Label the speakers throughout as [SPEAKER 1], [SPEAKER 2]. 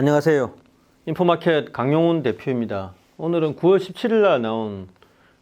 [SPEAKER 1] 안녕하세요. 인포마켓 강용훈 대표입니다. 오늘은 9월 17일 날 나온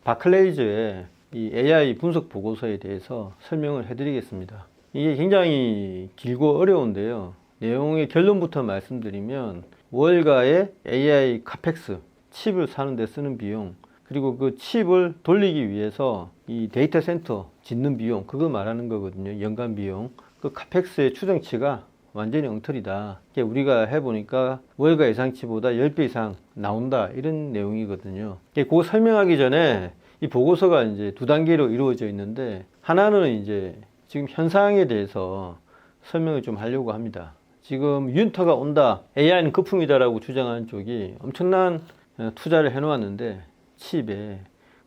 [SPEAKER 1] 바클레이즈의 이 AI 분석 보고서에 대해서 설명을 해드리겠습니다. 이게 굉장히 길고 어려운데요. 내용의 결론부터 말씀드리면 월가의 AI 카펙스, 칩을 사는 데 쓰는 비용, 그리고 그 칩을 돌리기 위해서 이 데이터 센터 짓는 비용, 그거 말하는 거거든요. 연간 비용. 그 카펙스의 추정치가 완전히 엉터리다. 우리가 해보니까 월가 예상치보다 10배 이상 나온다. 이런 내용이거든요. 그거 설명하기 전에 이 보고서가 이제 두 단계로 이루어져 있는데, 하나는 이제 지금 현상에 대해서 설명을 좀 하려고 합니다. 지금 윈터가 온다, AI는 거품이다라고 주장하는 쪽이 엄청난 투자를 해놓았는데, 칩에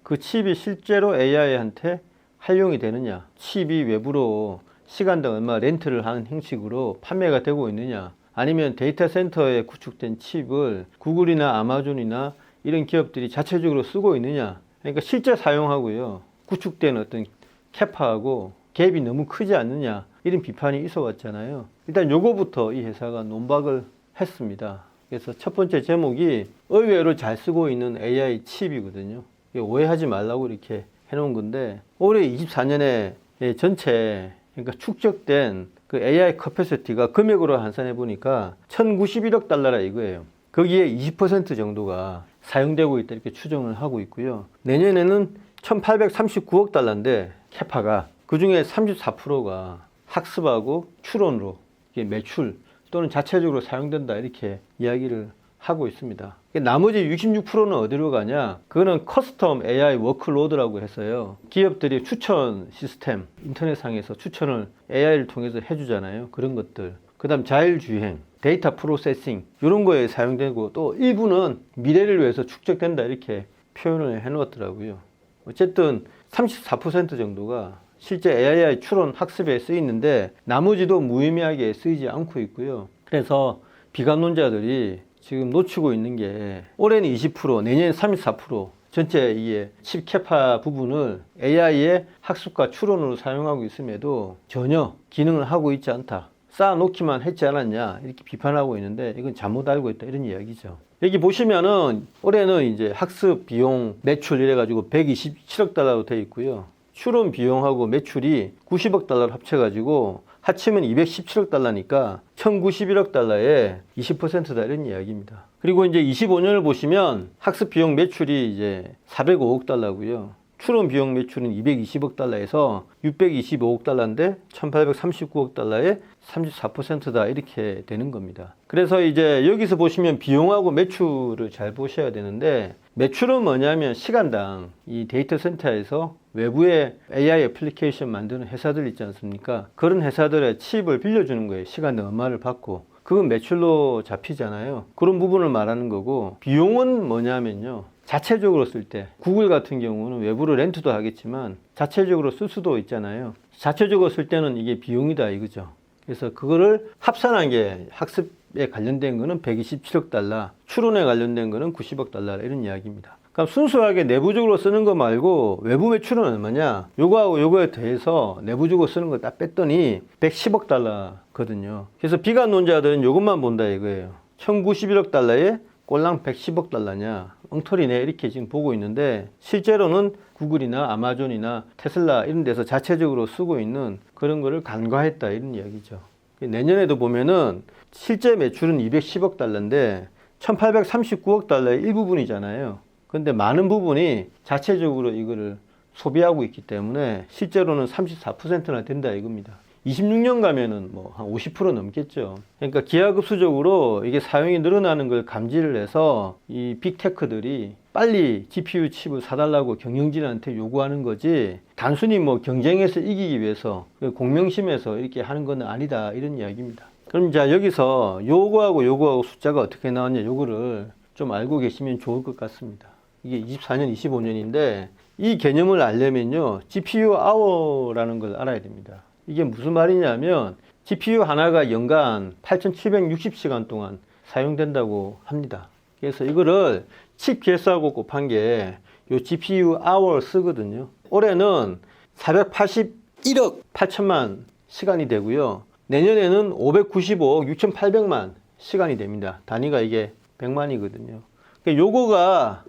[SPEAKER 1] 그 칩이 실제로 AI한테 활용이 되느냐, 칩이 외부로 시간당 얼마 렌트를 하는 형식으로 판매가 되고 있느냐, 아니면 데이터 센터에 구축된 칩을 구글이나 아마존이나 이런 기업들이 자체적으로 쓰고 있느냐. 그러니까 실제 사용하고요, 구축된 어떤 캐파하고 갭이 너무 크지 않느냐, 이런 비판이 있어 왔잖아요. 일단 요거부터 이 회사가 논박을 했습니다. 그래서 첫 번째 제목이 의외로 잘 쓰고 있는 AI 칩이거든요. 오해하지 말라고 이렇게 해놓은 건데, 올해 24년에 전체, 그러니까 축적된 그 AI 커패시티가 금액으로 환산해 보니까 1091억 달러라 이거예요. 거기에 20% 정도가 사용되고 있다 이렇게 추정을 하고 있고요. 내년에는 1839억 달러인데 캐파가, 그 중에 34%가 학습하고 추론으로 매출 또는 자체적으로 사용된다 이렇게 이야기를 하고 있습니다. 나머지 66%는 어디로 가냐? 그거는 커스텀 AI 워크로드라고 해서요, 기업들이 추천 시스템, 인터넷상에서 추천을 AI를 통해서 해주잖아요. 그런 것들. 그 다음 자율주행, 데이터 프로세싱, 이런 거에 사용되고, 또 일부는 미래를 위해서 축적된다 이렇게 표현을 해놓았더라고요. 어쨌든 34% 정도가 실제 AI 추론 학습에 쓰이는데, 나머지도 무의미하게 쓰이지 않고 있고요. 그래서 비관론자들이 지금 놓치고 있는 게, 올해는 20%, 내년엔 34%, 전체 이게 칩 캐파 부분을 AI의 학습과 추론으로 사용하고 있음에도 전혀 기능을 하고 있지 않다. 쌓아놓기만 했지 않았냐, 이렇게 비판하고 있는데, 이건 잘못 알고 있다 이런 이야기죠. 여기 보시면은 올해는 이제 학습 비용 매출 이래가지고 127억 달러로 되어 있고요. 추론 비용하고 매출이 90억 달러를 합쳐가지고 합치면 217억 달러니까 1091억 달러에 20%다 이런 이야기입니다. 그리고 이제 25년을 보시면 학습 비용 매출이 이제 405억 달러고요. 추론 비용 매출은 220억 달러에서 625억 달러인데 1839억 달러에 34%다 이렇게 되는 겁니다. 그래서 이제 여기서 보시면 비용하고 매출을 잘 보셔야 되는데, 매출은 뭐냐면 시간당 이 데이터 센터에서 외부에 AI 애플리케이션 만드는 회사들 있지 않습니까? 그런 회사들의 칩을 빌려주는 거예요. 시간당 얼마를 받고. 그건 매출로 잡히잖아요. 그런 부분을 말하는 거고, 비용은 뭐냐면요, 자체적으로 쓸 때, 구글 같은 경우는 외부로 렌트도 하겠지만 자체적으로 쓸 수도 있잖아요. 자체적으로 쓸 때는 이게 비용이다 이거죠. 그래서 그거를 합산한 게 학습에 관련된 거는 127억 달러, 추론에 관련된 거는 90억 달러 이런 이야기입니다. 그럼 순수하게 내부적으로 쓰는 거 말고 외부 매출은 얼마냐? 요거하고 요거에 대해서 내부적으로 쓰는 거 딱 뺐더니 110억 달러거든요. 그래서 비관론자들은 요것만 본다 이거예요. 1091억 달러에 꼴랑 110억 달러냐? 엉터리네 이렇게 지금 보고 있는데, 실제로는 구글이나 아마존이나 테슬라 이런 데서 자체적으로 쓰고 있는 그런 거를 간과했다 이런 이야기죠. 내년에도 보면은 실제 매출은 210억 달러인데 1839억 달러의 일부분이잖아요. 근데 많은 부분이 자체적으로 이거를 소비하고 있기 때문에 실제로는 34%나 된다 이겁니다. 26년 가면은 뭐 한 50% 넘겠죠. 그러니까 기하급수적으로 이게 사용이 늘어나는 걸 감지를 해서 이 빅테크들이 빨리 GPU 칩을 사달라고 경영진한테 요구하는 거지, 단순히 뭐 경쟁에서 이기기 위해서 공명심에서 이렇게 하는 건 아니다 이런 이야기입니다. 그럼 자, 여기서 요거하고 숫자가 어떻게 나왔냐, 요거를 좀 알고 계시면 좋을 것 같습니다. 이게 24년, 25년인데 이 개념을 알려면요, GPU hour라는 걸 알아야 됩니다. 이게 무슨 말이냐면 GPU 하나가 연간 8760시간 동안 사용된다고 합니다. 그래서 이거를 칩 개수하고 곱한 게 요 GPU hour 쓰거든요. 올해는 481억 8천만 시간이 되고요. 내년에는 595억 6,800만 시간이 됩니다. 단위가 이게 100만이거든요. 그러니까 요거가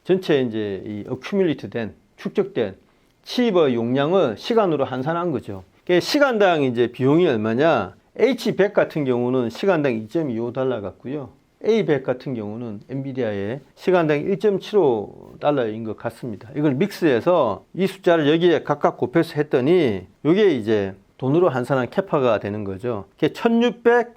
[SPEAKER 1] 전체 이제 이 accumulate 된, 축적된 칩의 용량을 시간으로 환산한 거죠. 그러니까 시간당 이제 비용이 얼마냐? H100 같은 경우는 시간당 2.25달러 같고요. A100 같은 경우는 엔비디아의 시간당 1.75달러인 것 같습니다. 이걸 믹스해서 이 숫자를 여기에 각각 곱해서 했더니 이게 이제 돈으로 환산한 캐파가 되는 거죠. 그게 1600,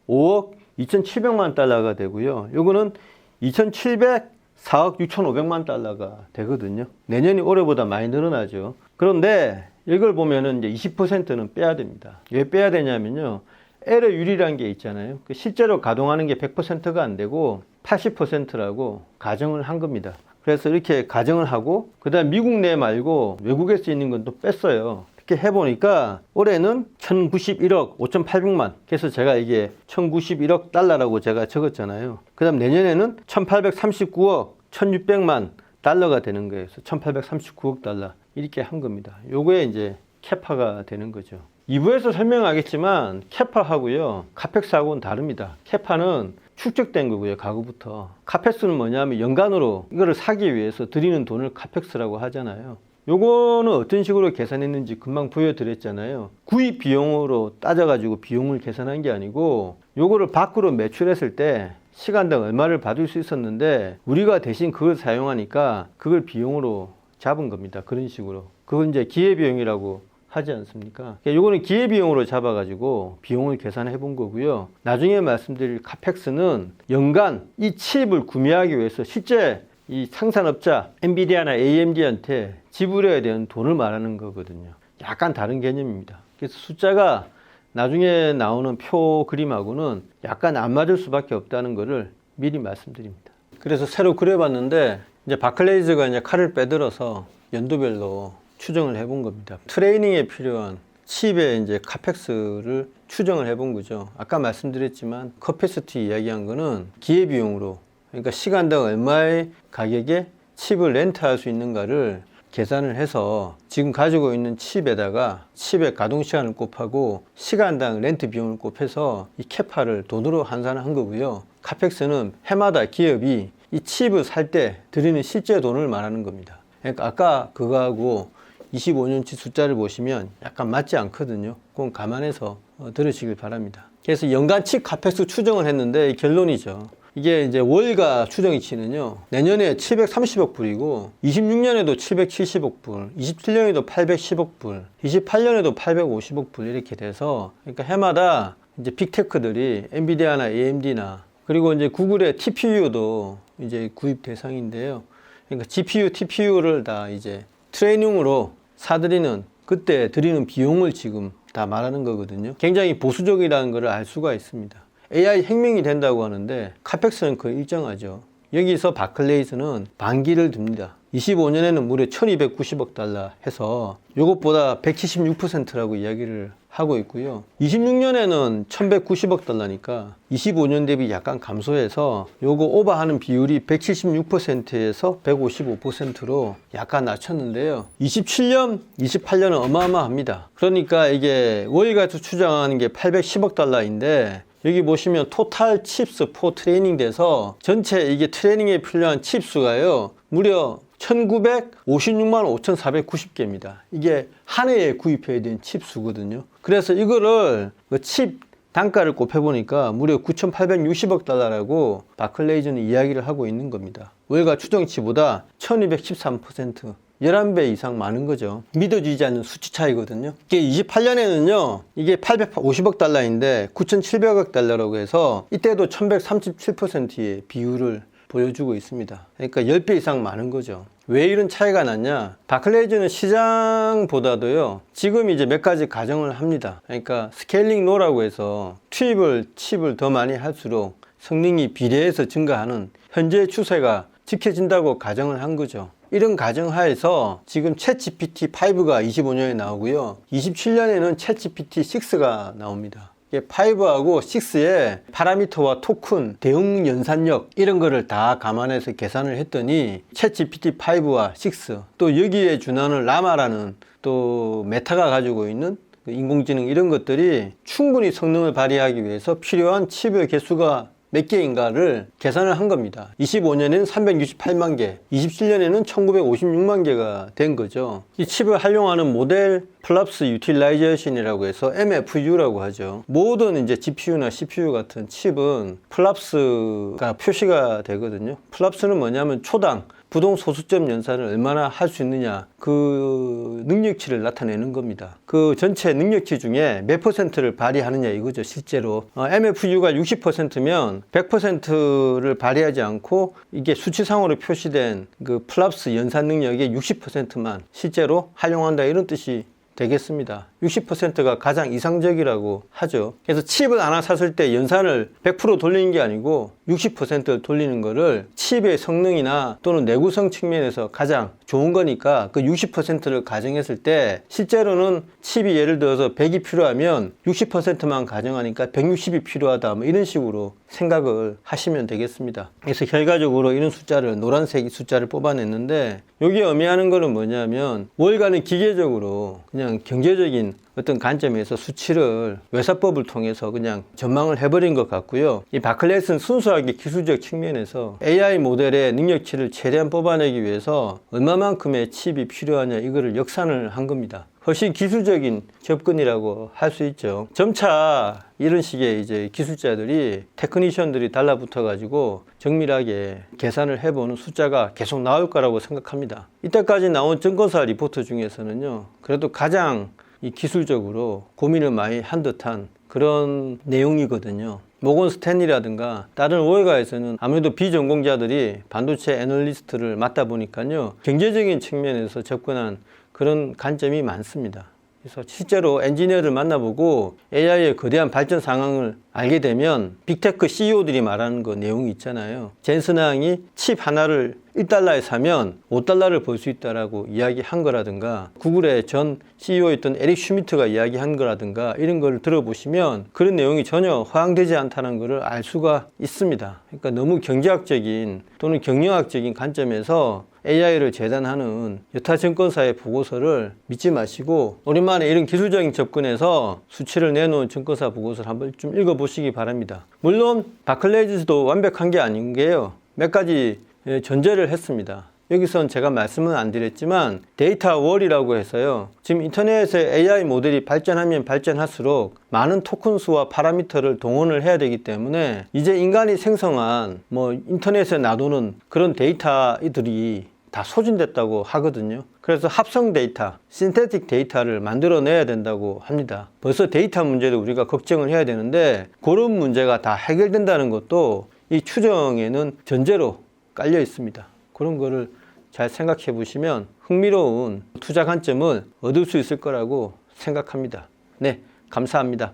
[SPEAKER 1] 5억, 2700만 달러가 되고요. 요거는 2700, 4억 6,500만 달러가 되거든요. 내년이 올해보다 많이 늘어나죠. 그런데 이걸 보면은 이제 20%는 빼야 됩니다. 왜 빼야 되냐면요. 에러율이라는 게 있잖아요. 실제로 가동하는 게 100%가 안 되고 80%라고 가정을 한 겁니다. 그래서 이렇게 가정을 하고 그다음 미국 내 말고 외국에서 있는 건 또 뺐어요. 이렇게 해보니까 올해는 1091억 5,800만. 그래서 제가 이게 1091억 달러라고 제가 적었잖아요. 그다음 내년에는 1839억 1600만 달러가 되는 거예요. 그래서 1839억 달러 이렇게 한 겁니다. 요거에 이제 캐파가 되는 거죠. 2부에서 설명하겠지만 캐파하고요 카펙스하고는 다릅니다. 캐파는 축적된 거고요, 과거부터. 카펙스는 뭐냐면 연간으로 이거를 사기 위해서 들이는 돈을 카펙스라고 하잖아요. 요거는 어떤 식으로 계산했는지 금방 보여드렸잖아요. 구입 비용으로 따져가지고 비용을 계산한 게 아니고 요거를 밖으로 매출했을 때 시간당 얼마를 받을 수 있었는데 우리가 대신 그걸 사용하니까 그걸 비용으로 잡은 겁니다. 그런 식으로. 그건 이제 기회비용이라고 하지 않습니까? 요거는 기회비용으로 잡아가지고 비용을 계산해 본 거고요. 나중에 말씀드릴 카펙스는 연간 이 칩을 구매하기 위해서 실제 이 생산업자 엔비디아나 AMD한테 지불해야 되는 돈을 말하는 거거든요. 약간 다른 개념입니다. 그래서 숫자가 나중에 나오는 표 그림하고는 약간 안 맞을 수밖에 없다는 것을 미리 말씀드립니다. 그래서 새로 그려봤는데 이제 바클레이즈가 이제 칼을 빼들어서 연도별로 추정을 해본 겁니다. 트레이닝에 필요한 칩의 이제 카펙스를 추정을 해본 거죠. 아까 말씀드렸지만 커패시티 이야기한 거는 기회비용으로, 그러니까 시간당 얼마의 가격에 칩을 렌트할 수 있는가를 계산을 해서 지금 가지고 있는 칩에다가 칩의 가동 시간을 곱하고 시간당 렌트 비용을 곱해서 이 캐파를 돈으로 환산한 거고요. 카펙스는 해마다 기업이 이 칩을 살 때 들이는 실제 돈을 말하는 겁니다. 그러니까 아까 그거하고 25년치 숫자를 보시면 약간 맞지 않거든요. 그건 감안해서 들으시길 바랍니다. 그래서 연간 칩 카펙스 추정을 했는데 결론이죠. 이게 이제 월가 추정치는요, 내년에 730억 불이고, 26년에도 770억 불, 27년에도 810억 불, 28년에도 850억 불 이렇게 돼서, 그러니까 해마다 이제 빅테크들이 엔비디아나 AMD나, 그리고 이제 구글의 TPU도 이제 구입 대상인데요. 그러니까 GPU, TPU를 다 이제 트레이닝으로 사들이는, 그때 들이는 비용을 지금 다 말하는 거거든요. 굉장히 보수적이라는 걸 알 수가 있습니다. AI 혁명이 된다고 하는데 카펙스는 거의 일정하죠. 여기서 바클레이즈는 반기를 듭니다. 25년에는 무려 1290억 달러 해서 이것보다 176%라고 이야기를 하고 있고요. 26년에는 1190억 달러니까 25년 대비 약간 감소해서 요거 오버하는 비율이 176%에서 155%로 약간 낮췄는데요. 27년, 28년은 어마어마합니다. 그러니까 이게 월가에서 추정하는 게 810억 달러인데 여기 보시면 토탈 칩스 포 트레이닝 돼서 전체 이게 트레이닝에 필요한 칩수가요 무려 1956만 5490개입니다. 이게 한 해에 구입해야 되는 칩수거든요. 그래서 이거를 칩 단가를 곱해보니까 무려 9860억 달러라고 바클레이즈는 이야기를 하고 있는 겁니다. 월가 추정치보다 1213%, 11배 이상 많은 거죠. 믿어지지 않는 수치 차이거든요. 이게 28년에는요, 이게 850억 달러인데 9700억 달러라고 해서 이때도 1137%의 비율을 보여주고 있습니다. 그러니까 10배 이상 많은 거죠. 왜 이런 차이가 났냐? 바클레이즈는 시장보다도요, 지금 이제 몇 가지 가정을 합니다. 그러니까 스케일링 로라고 해서 칩을 더 많이 할수록 성능이 비례해서 증가하는 현재의 추세가 지켜진다고 가정을 한 거죠. 이런 가정하에서 지금 챗GPT5가 25년에 나오고요. 27년에는 챗GPT6가 나옵니다. 5하고 6의 파라미터와 토큰, 대응 연산력 이런 거를 다 감안해서 계산을 했더니 챗GPT5와 6, 또 여기에 준하는 라마라는 또 메타가 가지고 있는 인공지능 이런 것들이 충분히 성능을 발휘하기 위해서 필요한 칩의 개수가 몇 개인가를 계산을 한 겁니다. 25년에는 368만 개, 27년에는 1956만 개가 된 거죠. 이 칩을 활용하는 모델 플랍스 유틸라이제이션이라고 해서 MFU라고 하죠. 모든 이제 GPU나 CPU 같은 칩은 플랍스가 표시가 되거든요. 플랍스는 뭐냐면 초당 부동 소수점 연산을 얼마나 할 수 있느냐, 그 능력치를 나타내는 겁니다. 그 전체 능력치 중에 몇 퍼센트를 발휘하느냐 이거죠, 실제로. MFU가 60%면 100%를 발휘하지 않고 이게 수치상으로 표시된 그 플랍스 연산 능력의 60%만 실제로 활용한다, 이런 뜻이 되겠습니다. 60%가 가장 이상적이라고 하죠. 그래서 칩을 하나 샀을 때 연산을 100% 돌리는 게 아니고 60%를 돌리는 거를 칩의 성능이나 또는 내구성 측면에서 가장 좋은 거니까 그 60%를 가정했을 때 실제로는 칩이 예를 들어서 100이 필요하면 60%만 가정하니까 160이 필요하다, 뭐 이런 식으로 생각을 하시면 되겠습니다. 그래서 결과적으로 이런 숫자를, 노란색 숫자를 뽑아냈는데, 여기 의미하는 거는 뭐냐면 월간은 기계적으로 그냥 경제적인 어떤 관점에서 수치를 외사법을 통해서 그냥 전망을 해버린 것 같고요. 이 바클레이스는 순수하게 기술적 측면에서 AI 모델의 능력치를 최대한 뽑아내기 위해서 얼마만큼의 칩이 필요하냐, 이거를 역산을 한 겁니다. 훨씬 기술적인 접근이라고 할 수 있죠. 점차 이런 식의 이제 기술자들이, 테크니션들이 달라붙어 가지고 정밀하게 계산을 해보는 숫자가 계속 나올 거라고 생각합니다. 이때까지 나온 증권사 리포트 중에서는요, 그래도 가장 이 기술적으로 고민을 많이 한 듯한 그런 내용이거든요. 모건 스탠리라든가 다른 월가에서는 아무래도 비전공자들이 반도체 애널리스트를 맡다 보니까요, 경제적인 측면에서 접근한 그런 관점이 많습니다. 그래서 실제로 엔지니어를 만나보고 AI의 거대한 발전 상황을 알게 되면 빅테크 CEO들이 말하는 그 내용이 있잖아요. 젠슨 항이 칩 하나를 1달러에 사면 5달러를 벌 수 있다라고 이야기한 거라든가, 구글의 전 CEO였던 에릭 슈미트가 이야기한 거라든가, 이런 걸 들어보시면 그런 내용이 전혀 허황되지 않다는 것을 알 수가 있습니다. 그러니까 너무 경제학적인 또는 경영학적인 관점에서 AI를 재단하는 여타 증권사의 보고서를 믿지 마시고 오랜만에 이런 기술적인 접근에서 수치를 내놓은 증권사 보고서를 한번 좀 읽어보시기 바랍니다. 물론 바클레이즈도 완벽한 게 아닌 게요, 몇 가지 전제를 했습니다. 여기선 제가 말씀은 안 드렸지만 데이터 월이라고 해서요, 지금 인터넷에 AI 모델이 발전하면 발전할수록 많은 토큰 수와 파라미터를 동원을 해야 되기 때문에 이제 인간이 생성한 인터넷에 놔두는 그런 데이터들이 다 소진됐다고 하거든요. 그래서 합성 데이터, 신테틱 데이터를 만들어내야 된다고 합니다. 벌써 데이터 문제도 우리가 걱정을 해야 되는데 그런 문제가 다 해결된다는 것도 이 추정에는 전제로 깔려 있습니다. 그런 거를 잘 생각해 보시면 흥미로운 투자 관점을 얻을 수 있을 거라고 생각합니다. 네, 감사합니다.